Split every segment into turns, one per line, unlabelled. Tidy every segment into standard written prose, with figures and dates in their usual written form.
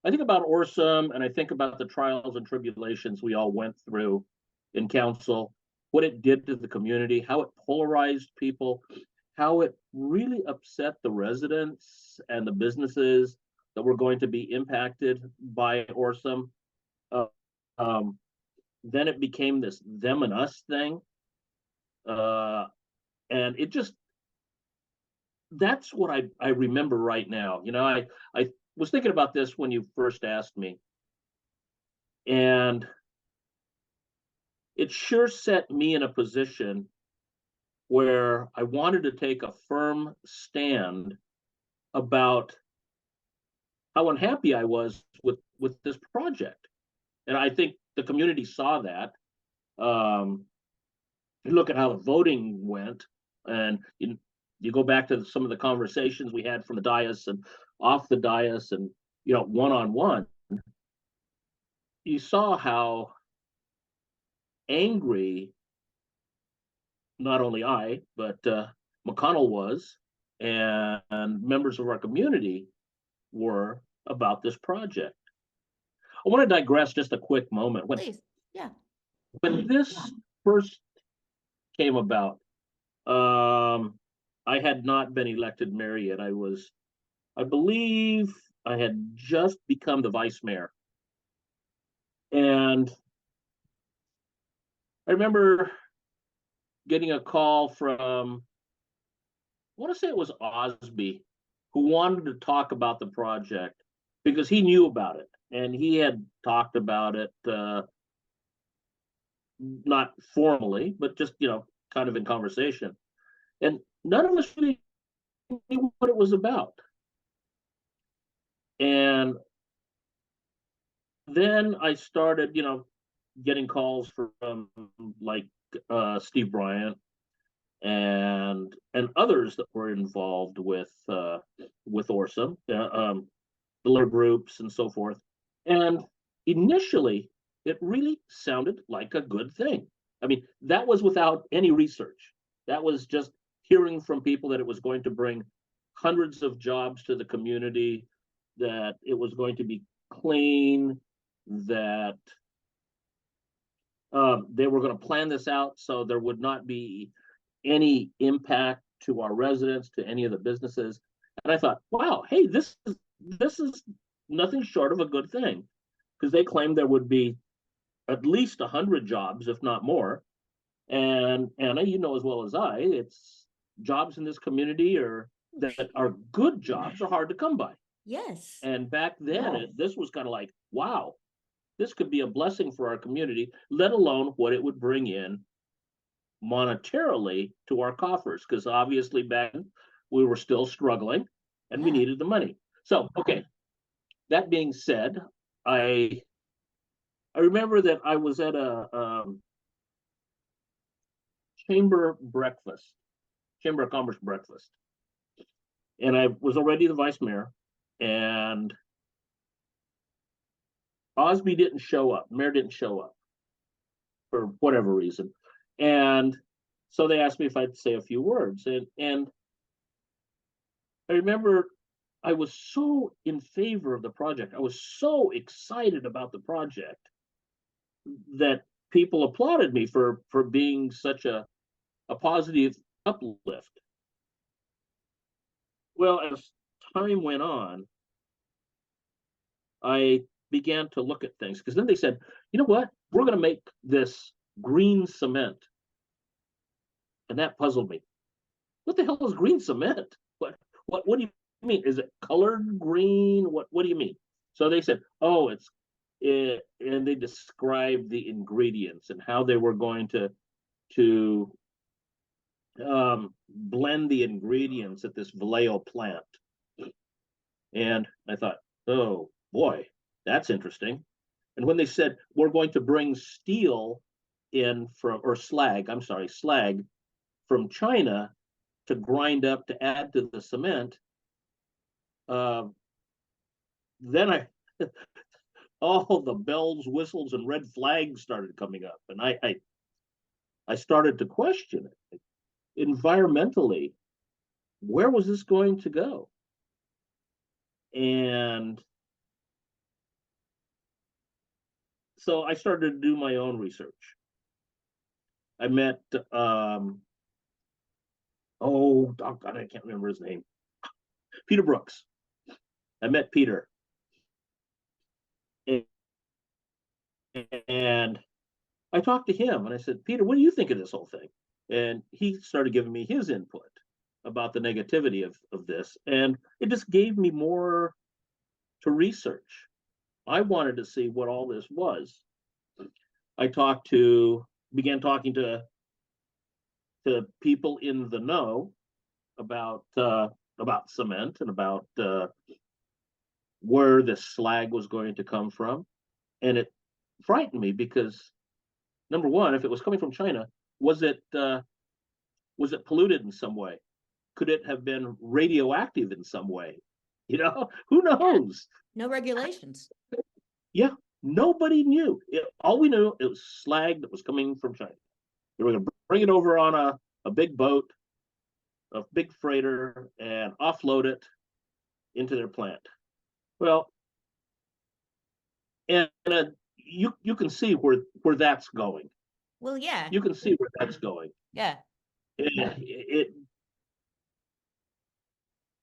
I think about Orsum and I think about the trials and tribulations we all went through in council, what it did to the community, how it polarized people, how it really upset the residents and the businesses that were going to be impacted by Orsum. Uh, um, then it became this them and us thing. Uh, and it just, that's what I remember right now. I was thinking about this when you first asked me, and it sure set me in a position where I wanted to take a firm stand about how unhappy I was with this project. And I think the community saw that. Um, you look at how the voting went, and you go back to some of the conversations we had from the dais and off the dais, and one on one. You saw how angry not only I but McConnell was, and members of our community were about this project. I want to digress just a quick moment.
Please. Yeah.
When this first came about, I had not been elected mayor yet. I believe I had just become the vice mayor. And I remember getting a call from, I want to say it was Osby, who wanted to talk about the project because he knew about it and he had talked about it, not formally, but just, kind of in conversation. And none of us really knew what it was about. And then I started, getting calls from like Steve Bryant and others that were involved with Orsum, the little groups and so forth. And initially, it really sounded like a good thing. I mean, that was without any research. That was just hearing from people that it was going to bring hundreds of jobs to the community, that it was going to be clean, that they were going to plan this out so there would not be any impact to our residents, to any of the businesses. And I thought, wow, hey, this is nothing short of a good thing, because they claimed there would be at least 100 jobs, if not more. And Anna, you know as well as I, it's jobs in this community that are good jobs are hard to come by.
Yes.
And back then, this was kind of like, wow, this could be a blessing for our community, let alone what it would bring in monetarily to our coffers, because obviously back then we were still struggling and we needed the money. So, okay, that being said, I remember that I was at a chamber of commerce breakfast, and I was already the vice mayor, and Osby didn't show up, mayor didn't show up for whatever reason. And so they asked me if I'd say a few words. And I remember I was so in favor of the project. I was so excited about the project that people applauded me for being such a positive uplift. Well, as time went on, I began to look at things, because then they said, you know what, we're going to make this green cement. And that puzzled me. What the hell is green cement? What do you mean? Is it colored green? What do you mean? So they said, oh, and they described the ingredients and how they were going to blend the ingredients at this Vallejo plant. And I thought, oh boy, that's interesting. And when they said we're going to bring steel in from, or slag, I'm sorry, slag from China to grind up to add to the cement, then all the bells, whistles, and red flags started coming up, and I started to question it. Environmentally, where was this going to go? And so I started to do my own research. I met oh God, I can't remember his name. Peter Brooks. I met Peter, and I talked to him, and I said, Peter, what do you think of this whole thing? And he started giving me his input about the negativity of this, and it just gave me more to research. I wanted to see what all this was. I began talking to people in the know about cement and about where this slag was going to come from, and it frightened me because number one, if it was coming from China, was it polluted in some way? Could it have been radioactive in some way? You know, who knows?
No regulations.
Yeah, nobody knew. All we knew, it was slag that was coming from China. They were going to bring it over on a big boat, a big freighter, and offload it into their plant. Well, and you can see where that's going.
Well, yeah.
You can see where that's going.
Yeah.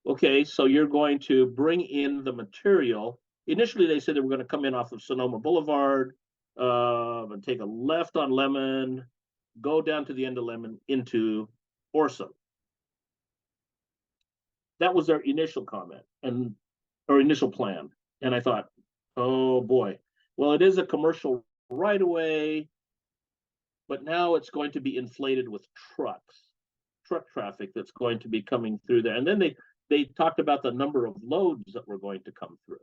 Okay, so you're going to bring in the material. Initially, they said they were going to come in off of Sonoma Boulevard and take a left on Lemon, go down to the end of Lemon into Orsom. That was their initial comment or initial plan. And I thought, oh boy, well, it is a commercial right away, but now it's going to be inflated with truck traffic that's going to be coming through there. And then they talked about the number of loads that were going to come through.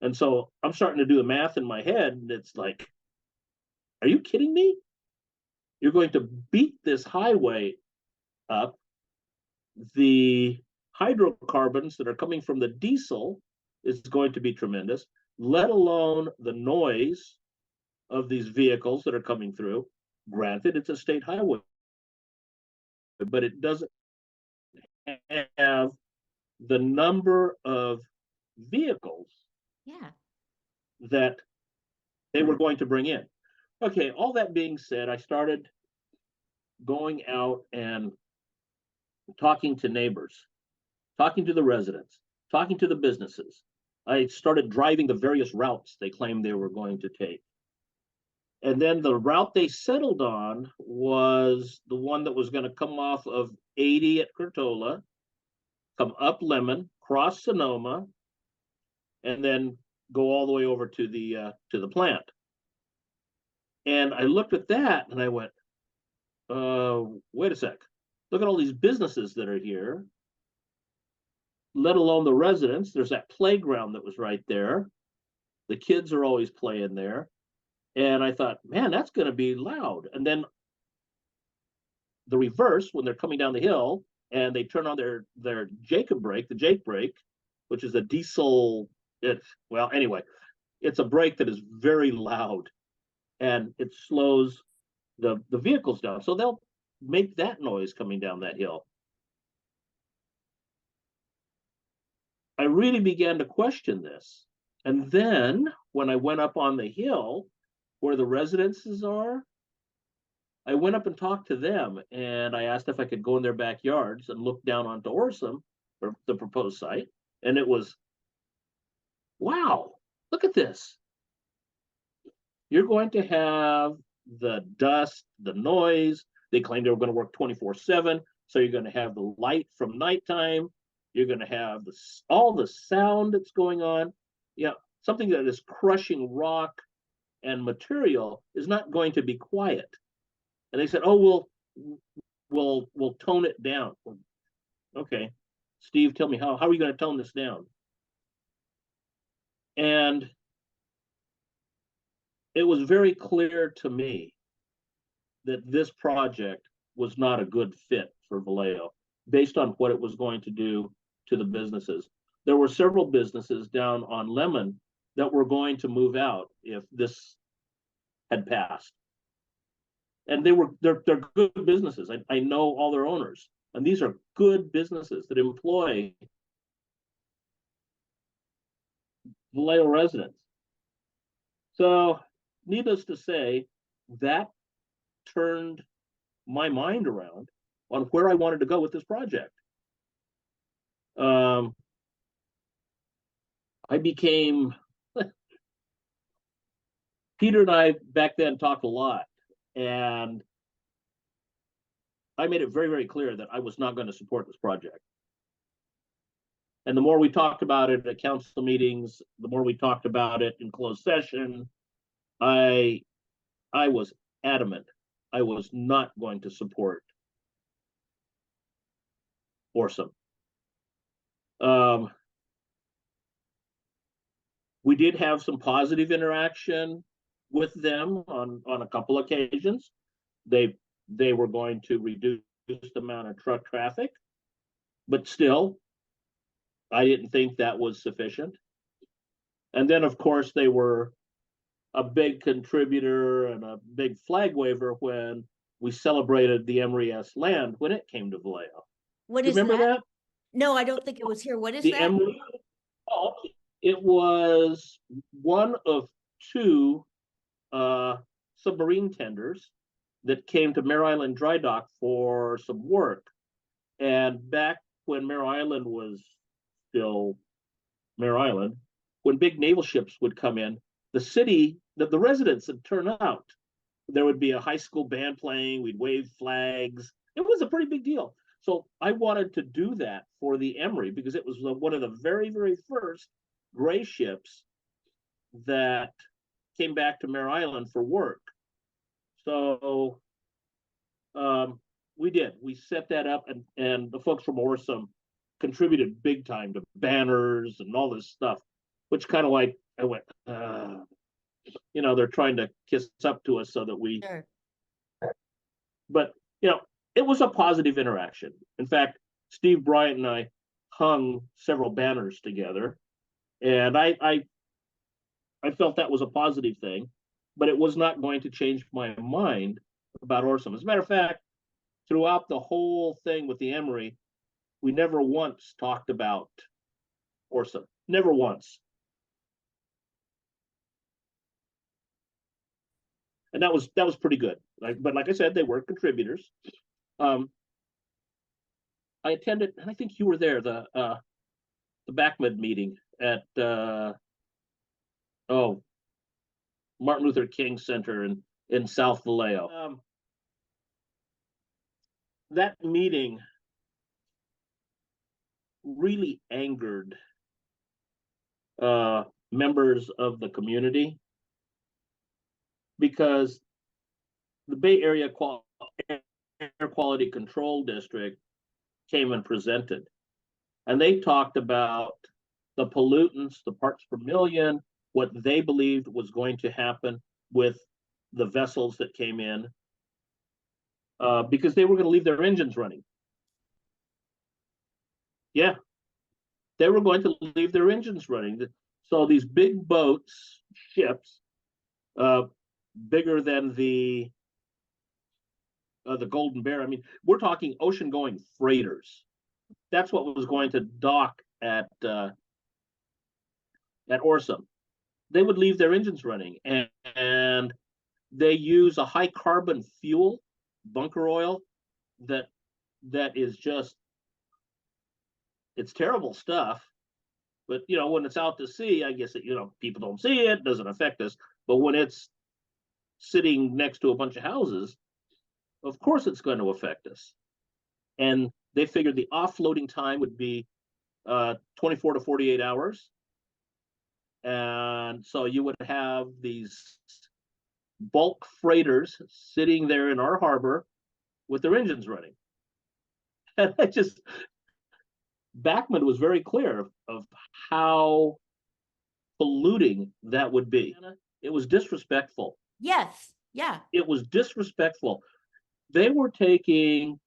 And so I'm starting to do the math in my head, and it's like, are you kidding me? You're going to beat this highway up. The hydrocarbons that are coming from the diesel is going to be tremendous, let alone the noise of these vehicles that are coming through. Granted, it's a state highway, but it doesn't have the number of vehicles that they were going to bring in. Okay, all that being said, I started going out and talking to neighbors, talking to the residents, talking to the businesses. I started driving the various routes they claimed they were going to take. And then the route they settled on was the one that was going to come off of 80 at Curtola, come up Lemon, cross Sonoma, and then go all the way over to the plant. And I looked at that and I went, wait a sec. Look at all these businesses that are here, let alone the residents. There's that playground that was right there. The kids are always playing there. And I thought, man, that's going to be loud. And then the reverse, when they're coming down the hill and they turn on their Jacob brake, the Jake brake, which is a diesel, anyway, it's a brake that is very loud and it slows the vehicles down. So they'll make that noise coming down that hill. I really began to question this. And then when I went up on the hill where the residences are, I went up and talked to them, and I asked if I could go in their backyards and look down onto Orsom, or the proposed site, and it was, wow, look at this. You're going to have the dust, the noise. They claimed they were going to work 24/7, so you're going to have the light from nighttime. You're going to have all the sound that's going on. Yeah, something that is crushing rock and material is not going to be quiet. And they said, oh, we'll tone it down. Okay, Steve, tell me how are we going to tone this down? And it was very clear to me that this project was not a good fit for Vallejo based on what it was going to do to the businesses. There were several businesses down on Lemon that were going to move out if this had passed. And they're good businesses. I know all their owners, and these are good businesses that employ Vallejo residents. So needless to say, that turned my mind around on where I wanted to go with this project. I became Peter and I back then talked a lot, and I made it very, very clear that I was not going to support this project. And the more we talked about it at council meetings, the more we talked about it in closed session, I was adamant I was not going to support Orsom. We did have some positive interaction with them on a couple occasions. They were going to reduce the amount of truck traffic, but still, I didn't think that was sufficient. And then, of course, they were a big contributor and a big flag waver when we celebrated the Emory S land when it came to Vallejo.
What
Do you
is
remember that?
No, I don't think it was here. What is
The
that?
Emory, oh, it was one of two submarine tenders that came to Mare Island Dry Dock for some work. And back when Mare Island was still Mare Island, when big naval ships would come in, the city, the residents would turn out. There would be a high school band playing, we'd wave flags. It was a pretty big deal. So I wanted to do that for the Emory because it was one of the very, very first gray ships that came back to Mare Island for work. So we did. We set that up, and the folks from Orsom contributed big time to banners and all this stuff, which kind of like I went, they're trying to kiss up to us so that we.
Sure.
But it was a positive interaction. In fact, Steve Bryant and I hung several banners together, and I felt that was a positive thing, but it was not going to change my mind about Orsom. As a matter of fact, throughout the whole thing with the Emory, we never once talked about Orsom. Never once. And that was pretty good. But like I said, they were contributors. I attended, and I think you were there, the BACMED meeting at Martin Luther King Center in South Vallejo. That meeting really angered members of the community because the Bay Area Air Quality Control District came and presented, and they talked about the pollutants, the parts per million, what they believed was going to happen with the vessels that came in, because they were going to leave their engines running. Yeah, they were going to leave their engines running. So these big boats, ships, bigger than the Golden Bear. I mean, we're talking ocean-going freighters. That's what was going to dock at Orsom. They would leave their engines running, and they use a high carbon fuel, bunker oil, that is just, it's terrible stuff. But when it's out to sea, I guess people don't see it, doesn't affect us. But when it's sitting next to a bunch of houses, of course it's going to affect us. And they figured the offloading time would be 24 to 48 hours. And so you would have these bulk freighters sitting there in our harbor with their engines running. And BACMED was very clear of how polluting that would be. It was disrespectful.
Yes. Yeah.
It was disrespectful. They were taking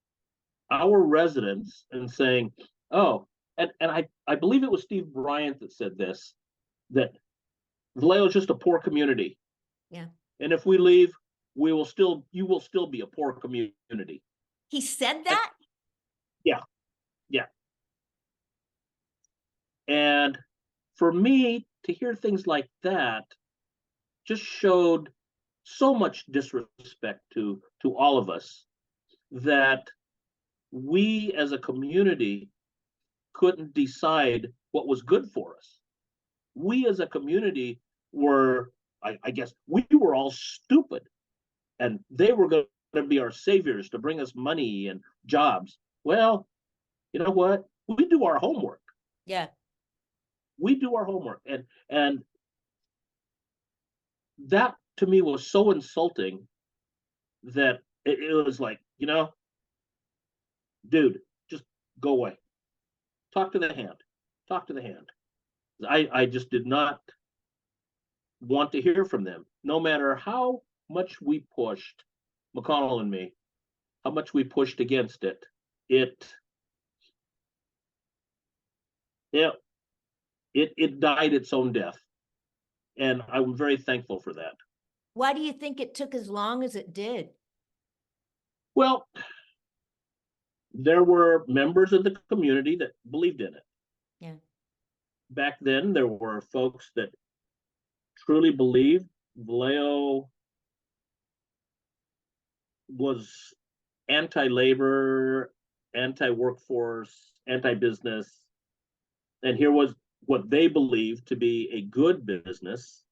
our residents and saying, oh, and I believe it was Steve Bryant that said this, that Vallejo is just a poor community.
Yeah.
And if we leave, you will still be a poor community.
He said that?
Yeah. Yeah. And for me to hear things like that just showed so much disrespect to all of us that we as a community couldn't decide what was good for us. We as a community were, I guess, we were all stupid, and they were going to be our saviors to bring us money and jobs. Well, you know what? We do our homework.
Yeah.
We do our homework, and that to me was so insulting that it was like, dude, just go away. Talk to the hand. Talk to the hand. I just did not want to hear from them, no matter how much we pushed, McConnell and me, how much we pushed against it. Yeah, it died its own death, and I'm very thankful for that.
Why do you think it took as long as it did?
Well, there were members of the community that believed in it.
Yeah.
Back then, there were folks that truly believed Vallejo was anti-labor, anti-workforce, anti-business, and here was what they believed to be a good business,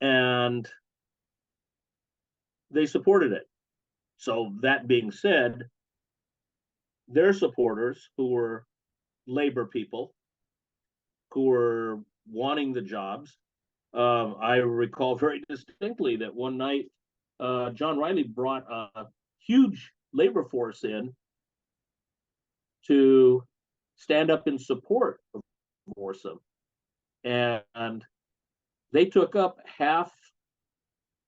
and they supported it. So that being said, their supporters, who were labor people, who were wanting the jobs, I recall very distinctly that one night John Riley brought a huge labor force in to stand up in support of Orsom, and they took up half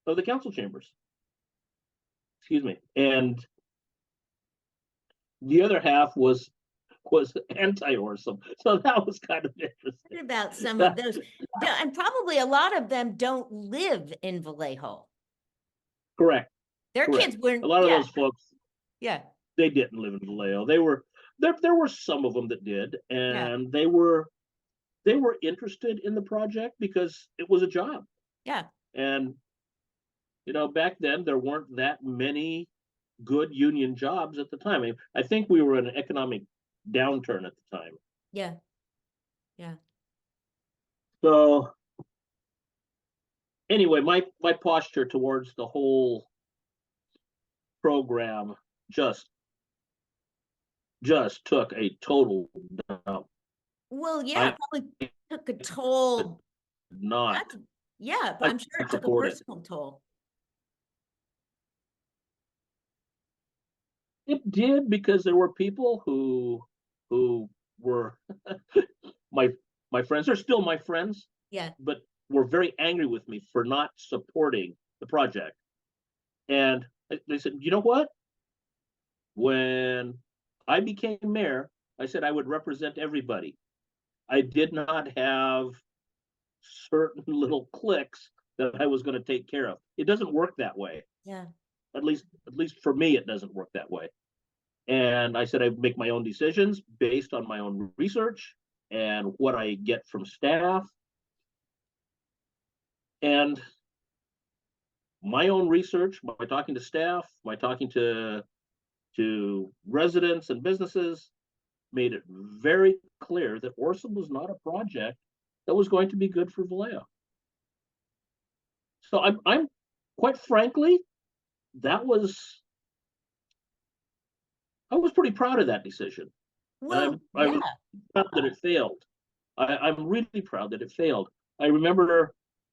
of the council chambers. Excuse me, and the other half was anti-Orsom. So that was kind of interesting.
What about some of those? And probably a lot of them don't live in Vallejo.
Correct.
Their
Correct.
kids weren't.
A lot of those folks,
Yeah.
they didn't live in Vallejo. They were there were some of them that did, and they were interested in the project because it was a job.
Yeah.
And back then there weren't that many good union jobs at the time. I think we were in an economic downturn at the time.
Yeah. Yeah.
So anyway, my posture towards the whole program just took a total dump.
Well, yeah, it probably took a toll.
Not.
Yeah, but I'm sure it took a personal toll.
It did, because there were people who were my friends. They're still my friends.
Yeah.
But were very angry with me for not supporting the project. And they said, you know what? When I became mayor, I said I would represent everybody. I did not have certain little cliques that I was going to take care of. It doesn't work that way.
Yeah.
At least for me, it doesn't work that way. And I said I make my own decisions based on my own research and what I get from staff. And my own research, by talking to staff, by talking to residents and businesses, made it very clear that Orsom was not a project that was going to be good for Vallejo. So I'm quite frankly, I was pretty proud of that decision.
Well,
I'm proud that it failed. I'm really proud that it failed. I remember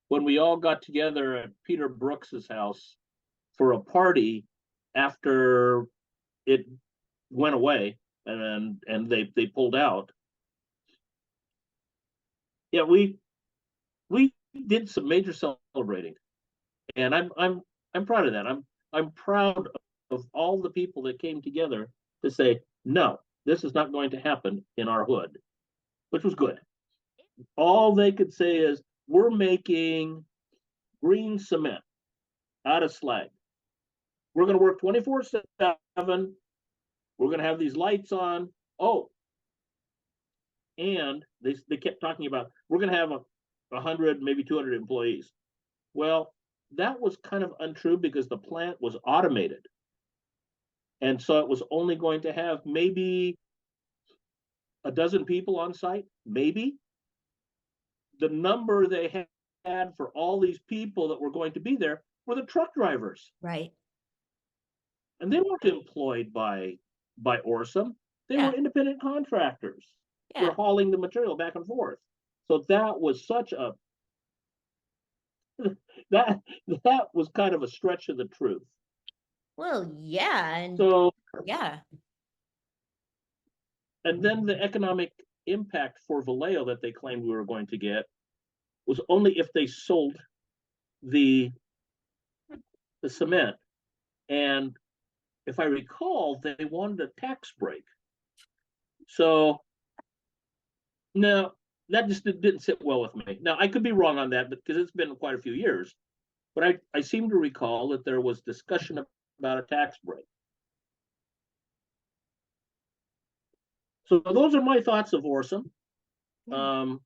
when we all got together at Peter Brooks's house for a party after it went away and they pulled out. Yeah, we did some major celebrating, and I'm proud of that. I'm proud of all the people that came together to say, no, this is not going to happen in our hood, which was good. All they could say is, we're making green cement out of slag. We're going to work 24/7. We're going to have these lights on. Oh, and they kept talking about, we're going to have 100, maybe 200 employees. Well, that was kind of untrue because the plant was automated. And so it was only going to have maybe a dozen people on site, maybe. The number they had for all these people that were going to be there were the truck drivers.
Right.
And they weren't employed by Orsum. They
Yeah.
were independent contractors. They're
Yeah.
hauling the material back and forth. So that was such a that that was kind of a stretch of the truth.
Well, yeah. And
So
yeah.
and then the economic impact for Vallejo that they claimed we were going to get was only if they sold the the cement. And if I recall, they wanted a tax break. So no, that just didn't sit well with me. Now I could be wrong on that, because it's been quite a few years. But I seem to recall that there was discussion about a tax break. So those are my thoughts of Orsum. Um,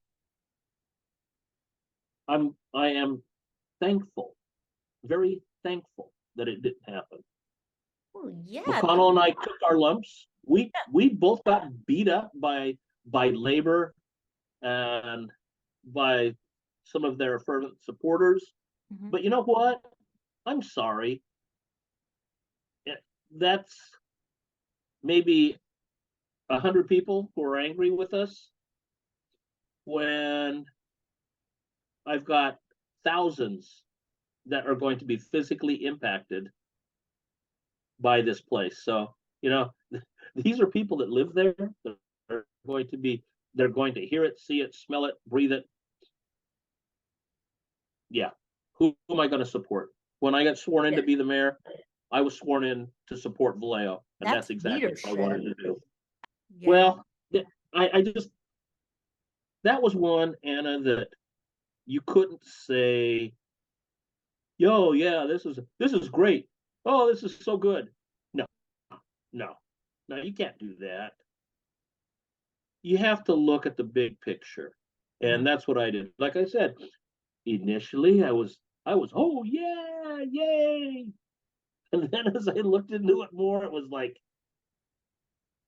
I am thankful, very thankful that it didn't happen.
Well, yeah.
McConnell and I took our lumps. We both got beat up by labor and by some of their fervent supporters.
Mhm.
But you know what? I'm sorry. That's maybe 100 people who are angry with us when I've got thousands that are going to be physically impacted by this place. So, these are people that live there. They're going to be, they're going to hear it, see it, smell it, breathe it. Yeah. Who am I going to support? When I got sworn in to be the mayor, I was sworn in to support Vallejo, and that's exactly what I wanted to do.
Yeah.
Well, I just, that was one, Anna, that you couldn't say, yo, yeah, this is great. Oh, this is so good. No, no, no, you can't do that. You have to look at the big picture. And that's what I did. Like I said, initially I was, oh yeah, yay. And then as I looked into it more, it was like,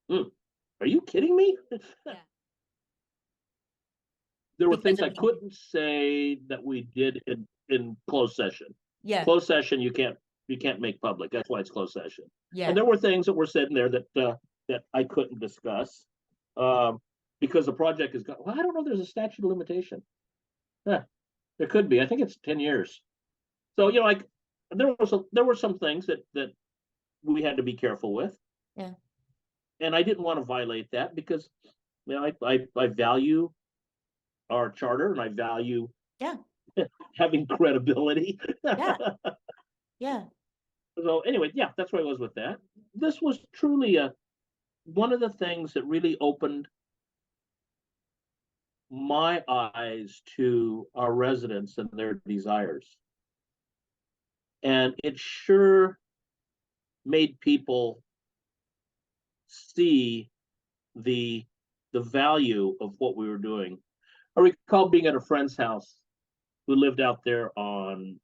are you kidding me?
Yeah.
There were things I couldn't say that we did in closed session.
Yeah.
Closed session you can't make public. That's why it's closed session.
Yeah.
And there were things that were said in there that I couldn't discuss, because the project is well, I don't know. There's a statute of limitation. There could be. I think it's 10 years. So like there were some things that we had to be careful with.
Yeah.
And I didn't want to violate that because I value our charter and I value having credibility.
Yeah. Yeah.
So anyway, yeah, that's where I was with that. This was truly one of the things that really opened my eyes to our residents and their desires. And it sure made people see the value of what we were doing. I recall being at a friend's house who lived out there on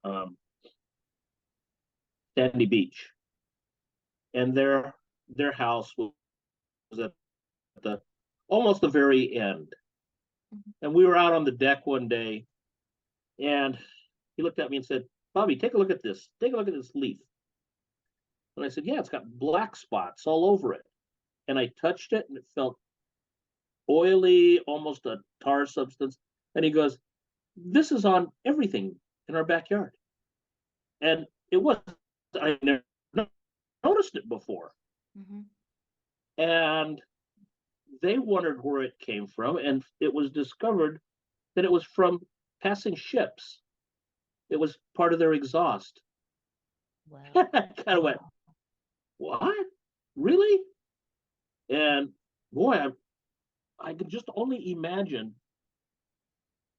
Sandy Beach, and their house was at the almost the very end. And we were out on the deck one day, and he looked at me and said, "Bobby, take a look at this. Take a look at this leaf." And I said, "Yeah, it's got black spots all over it." And I touched it, and it felt oily, almost a tar substance. And he goes, "This is on everything in our backyard." And it was, I never noticed it before.
Mm-hmm.
And they wondered where it came from. And it was discovered that it was from passing ships. It was part of their exhaust.
Wow.
I kind of went, what? Really? And boy, I could just only imagine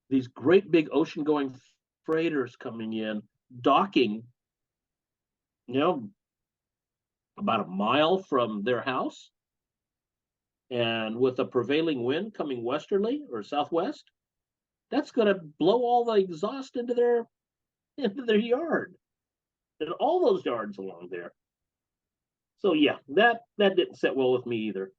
these great big ocean going freighters coming in, docking, about a mile from their house. And with a prevailing wind coming westerly or southwest, that's going to blow all the exhaust into into their yard and all those yards along there. So yeah, that didn't sit well with me either.